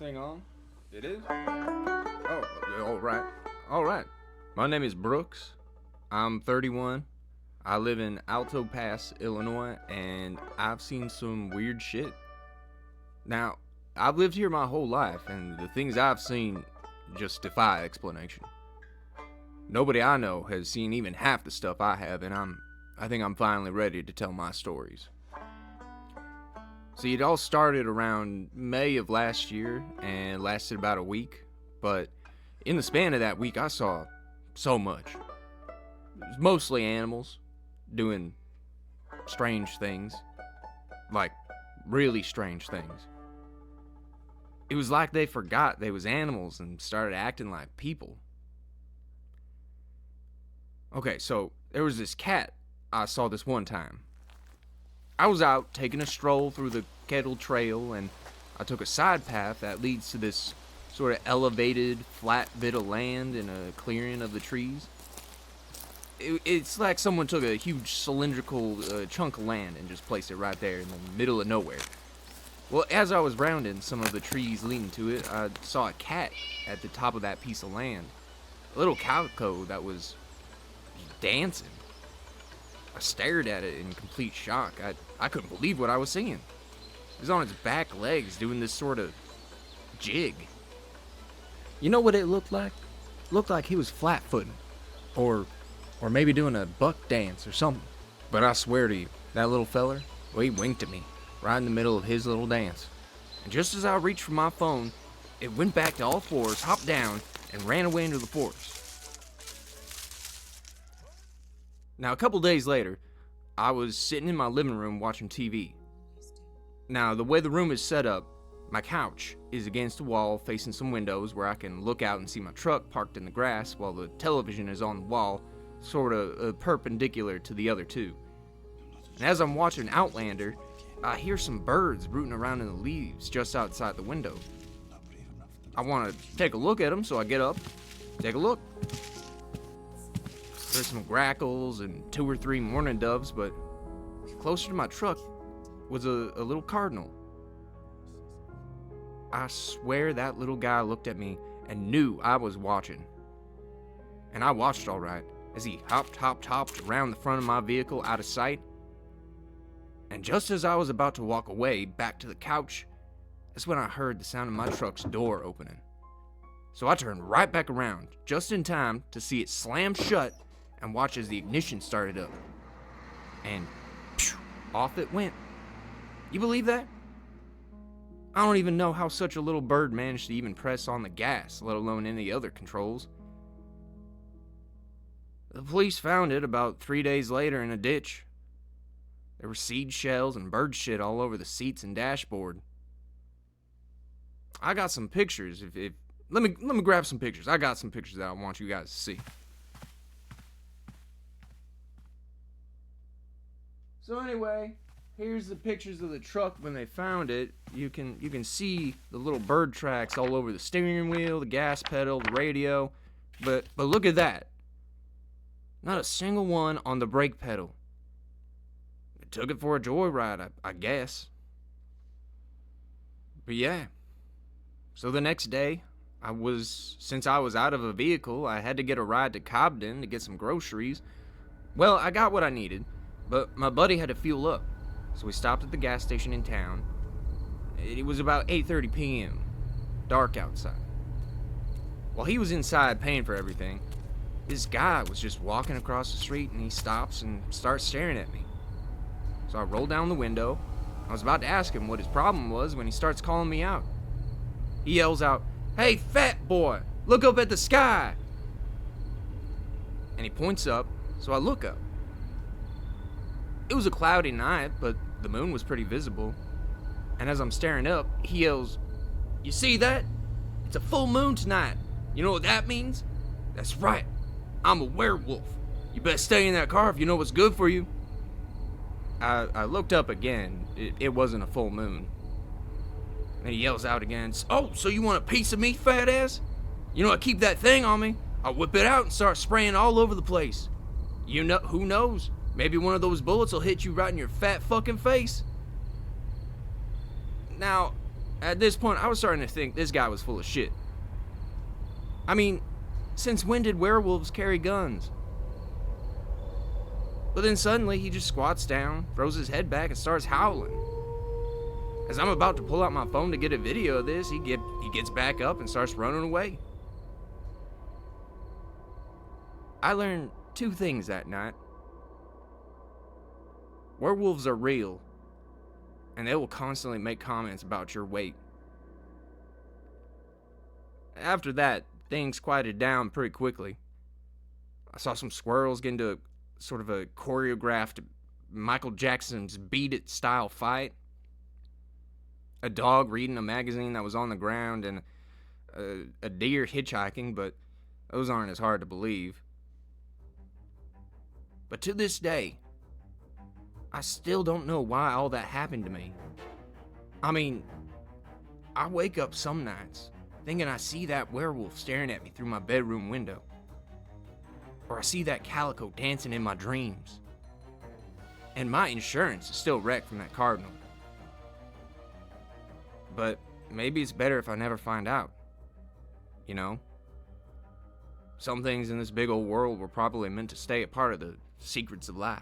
thing on? It is? Oh, all right. My name is Brooks. I'm 31. I live in Alto Pass, Illinois, and I've seen some weird shit. Now, I've lived here my whole life, and the things I've seen just defy explanation. Nobody I know has seen even half the stuff I have, and I think I'm finally ready to tell my stories. See, it all started around May of last year and lasted about a week, but in the span of that week, I saw so much. It was mostly animals doing strange things, like really strange things. It was like they forgot they was animals and started acting like people. Okay, so there was this cat I saw this one time. I was out taking a stroll through the Kettle Trail, and I took a side path that leads to this sort of elevated, flat bit of land in a clearing of the trees. It's like someone took a huge cylindrical chunk of land and just placed it right there in the middle of nowhere. Well, as I was rounding some of the trees leading to it, I saw a cat at the top of that piece of land. A little calico that was dancing. I stared at it in complete shock. I couldn't believe what I was seeing. It was on its back legs doing this sort of jig. You know what it looked like? Looked like he was flat-footing. Or maybe doing a buck dance or something. But I swear to you, that little feller, well, he winked at me right in the middle of his little dance. And just as I reached for my phone, it went back to all fours, hopped down, and ran away into the forest. Now, a couple days later, I was sitting in my living room watching TV. Now, the way the room is set up, my couch is against a wall facing some windows where I can look out and see my truck parked in the grass while the television is on the wall, sort of perpendicular to the other two. And as I'm watching Outlander, I hear some birds rooting around in the leaves just outside the window. I want to take a look at them, so I get up, take a look. There's some grackles and 2 or 3 mourning doves, but closer to my truck was a little cardinal. I swear that little guy looked at me and knew I was watching. And I watched all right as he hopped around the front of my vehicle out of sight. And just as I was about to walk away back to the couch, that's when I heard the sound of my truck's door opening. So I turned right back around just in time to see it slam shut and watch as the ignition started up. And phew, off it went. You believe that? I don't even know how such a little bird managed to even press on the gas, let alone any other controls. The police found it about 3 days later in a ditch. There were seed shells and bird shit all over the seats and dashboard. I got some pictures. Let me grab some pictures. I got some pictures that I want you guys to see. So anyway, here's the pictures of the truck when they found it. You can see the little bird tracks all over the steering wheel, the gas pedal, the radio. But look at that. Not a single one on the brake pedal. It took it for a joyride, I guess. But yeah. So the next day, since I was out of a vehicle, I had to get a ride to Cobden to get some groceries. Well, I got what I needed. But my buddy had to fuel up, so we stopped at the gas station in town. It was about 8:30 p.m., dark outside. While he was inside paying for everything, this guy was just walking across the street and he stops and starts staring at me. So I rolled down the window. I was about to ask him what his problem was when he starts calling me out. He yells out, "Hey, fat boy, look up at the sky!" And he points up, so I look up. It was a cloudy night, but the moon was pretty visible. And as I'm staring up, he yells, "You see that? It's a full moon tonight. You know what that means? That's right. I'm a werewolf. You better stay in that car if you know what's good for you." I looked up again. It wasn't a full moon. And he yells out again, "Oh, so you want a piece of me, fat ass? You know I keep that thing on me. I'll whip it out and start spraying all over the place. You know, who knows? Maybe one of those bullets will hit you right in your fat fucking face." Now, At this point, I was starting to think this guy was full of shit. I mean, since when did werewolves carry guns? But then suddenly he just squats down, throws his head back, and starts howling. As I'm about to pull out my phone to get a video of this, he gets back up and starts running away. I learned 2 things that night. Werewolves are real, and they will constantly make comments about your weight. After that, things quieted down pretty quickly. I saw some squirrels get into sort of a choreographed Michael Jackson's Beat It style fight. A dog reading a magazine that was on the ground, and a deer hitchhiking, but those aren't as hard to believe. But to this day, I still don't know why all that happened to me. I mean, I wake up some nights thinking I see that werewolf staring at me through my bedroom window. Or I see that calico dancing in my dreams. And my insurance is still wrecked from that cardinal. But maybe it's better if I never find out. You know? Some things in this big old world were probably meant to stay a part of the secrets of life.